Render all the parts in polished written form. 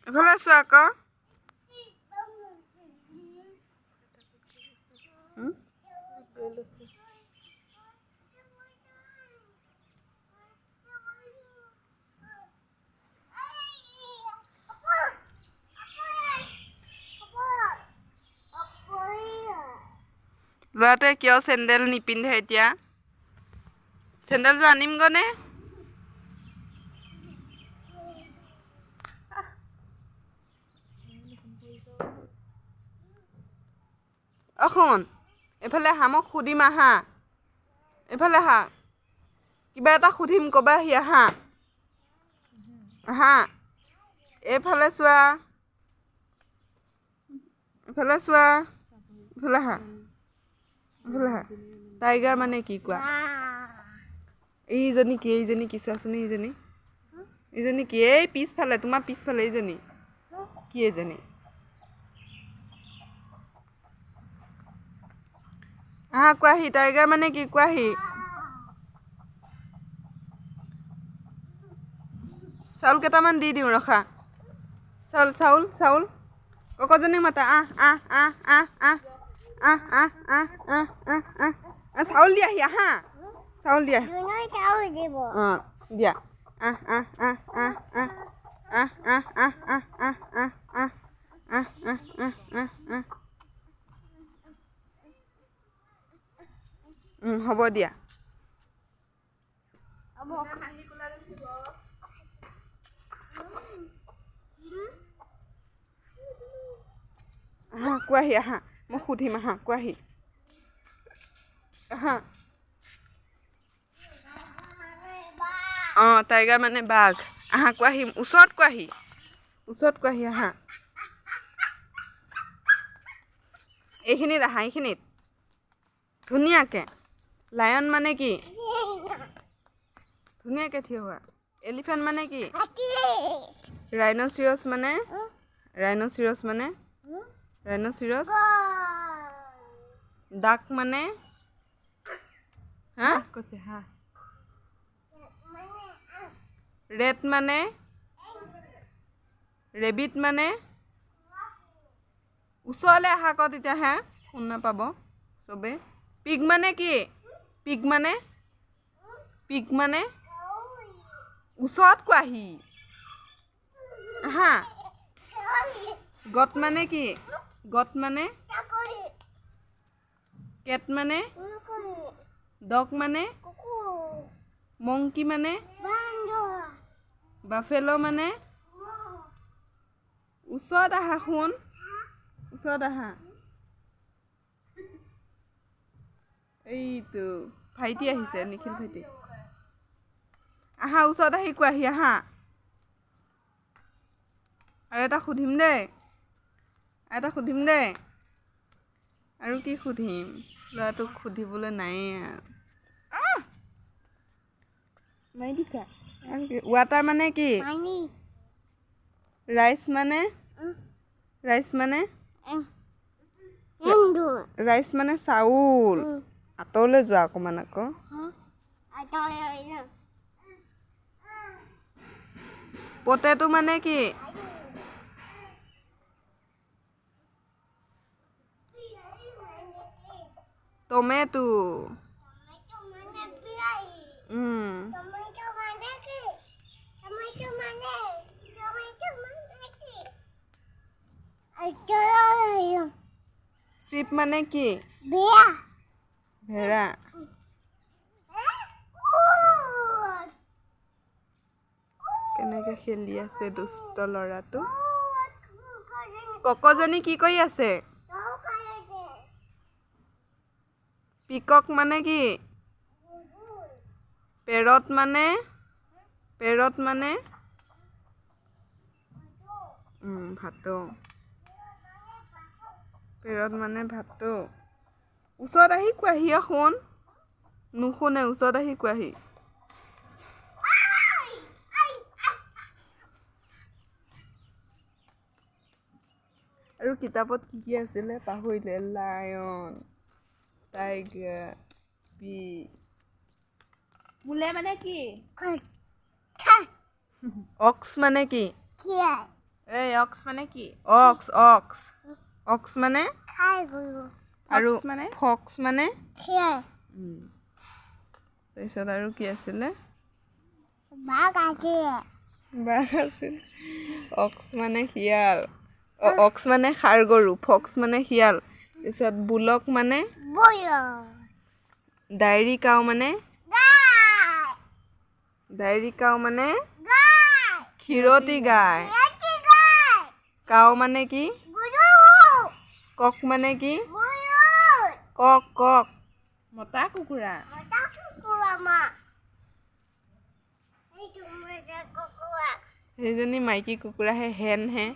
এফালে চোৱা আকৌ ল'ৰাটোৱে কিয় চেণ্ডেল নিপিন্ধে এতিয়া চেণ্ডেলযোৰ আনিমগৈনে শুন এইফালে আহা মই সুধিম আহা এইফালে আহা কিবা এটা সুধিম ক'বা আহি আহা আহা এইফালে চোৱা এইফালে চোৱা এইফালে আহা এইফালে আহা টাইগাৰ মানে কি কোৱা এইজনী কি চোৱাচোন এইজনী কি এই পিছফালে তোমাৰ পিছফালে এইজনী কি এইজনী আহা কোৱাহি টাইগাৰ মানে কি কোৱাহি চাউল কেইটামান দি দিওঁ ৰখা চাউল ককজনীক মাতা চাউল দিয়াহি আহা চাউল দিয়া অঁ দিয়া হ'ব দিয়া আহা কোৱাহি আহা মই সুধিম আহা কোৱাহি আহা অঁ টাইগাৰ মানে বাঘ আহা কোৱাহি ওচৰত কোৱাহি আহা এইখিনিত আহা এইখিনিত ধুনীয়াকৈ লায়ন মানে কি ধুনীয়াকৈ থিয় হোৱা এলিফেণ্ট মানে কি ৰাইন'চিৰছ মানে ডাক মানে হা কৈছে হা ৰেট মানে ৰেবিট মানে ওচৰলৈ আহা আকৌ তেতিয়াহে শুন নাপাব চবে পিগ মানে কি পিগ মানে ওচৰত কোৱাহি আহা গট মানে কি গট মানে কেট মানে ডগ মানে মংকি মানে বাফেলো মানে ওচৰত আহা শুন ওচৰত আহা এইটো ভাইটি আহিছে নিখিল ভাইটি আহা ওচৰত আহি কোৱাহি আহা আৰু এটা সুধিম দেই আৰু কি সুধিম ল'ৰাটোক সুধিবলৈ নায়েই আৰু মাৰি দিছা ৱাটাৰ মানে কি ৰাইচ মানে চাউল আঁতৰলৈ যোৱা অকণমান আকৌ পটেটো মানে কি টমেটো চিপ মানে কি ভেড়া কেনেকৈ খেলি আছে দুষ্ট ল'ৰাটো ককজনী কি কৰি আছে পিকক মানে কি পেৰট মানে ভাটৌ পেৰট মানে ভাটৌ ওচৰত আহি কোৱাহি শুন নুশুনে ওচৰত আহি কোৱাহি আৰু কিতাপত কি আছিলে পাহৰিলে লায়ন টাইগাৰ মোলে মানে কি অক্স মানে কি এই অক্স মানে কি অক্স অক্স অক্স মানে খাই গৰু আৰু মানে ফক্স মানে শিয়াল তাৰপিছত আৰু কি আছিলে বাঘ আছিলে বাঘ আছিল অক্স মানে শিয়াল অক্স মানে ষাঁড় গৰু ফক্স মানে শিয়াল তাৰপিছত বুলক মানে বয়ল ডায়েৰী কাউ মানে গাই ডায়েৰী কাউ মানে গাই ক্ষীৰতী গাই এটি গাই কাউ মানে কি গৰু কক মানে কি গৰু কক কক মতা কুকুৰা মতা কুকুৰা মা এইটো মতা কুকুৰা সেইজনী মাইকী কুকুৰাহে হেন হে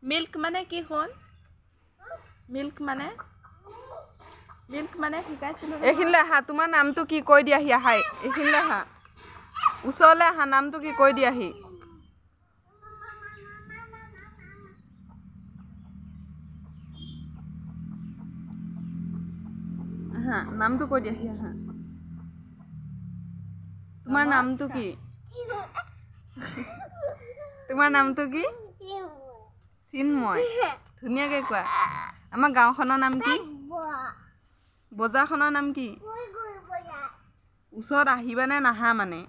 মিল্ক মানে কি হ'ল মিল্ক মানে শিকাইছিলোঁ এইখিনিলৈ আহা তোমাৰ নামটো কি কৈ দিয়াহি আহা এইখিনিলৈ আহা ওচৰলৈ আহা নামটো কি কৈ দিয়াহি আহা নামটো কৈ দিয়াহি আহা তোমাৰ নামটো কি তোমাৰ নামটো কি চিন্ময় ধুনীয়াকৈ কোৱা আমাৰ গাঁওখনৰ নাম কি বজাৰখনৰ নাম কি ওচৰত আহিবানে নাহা মানে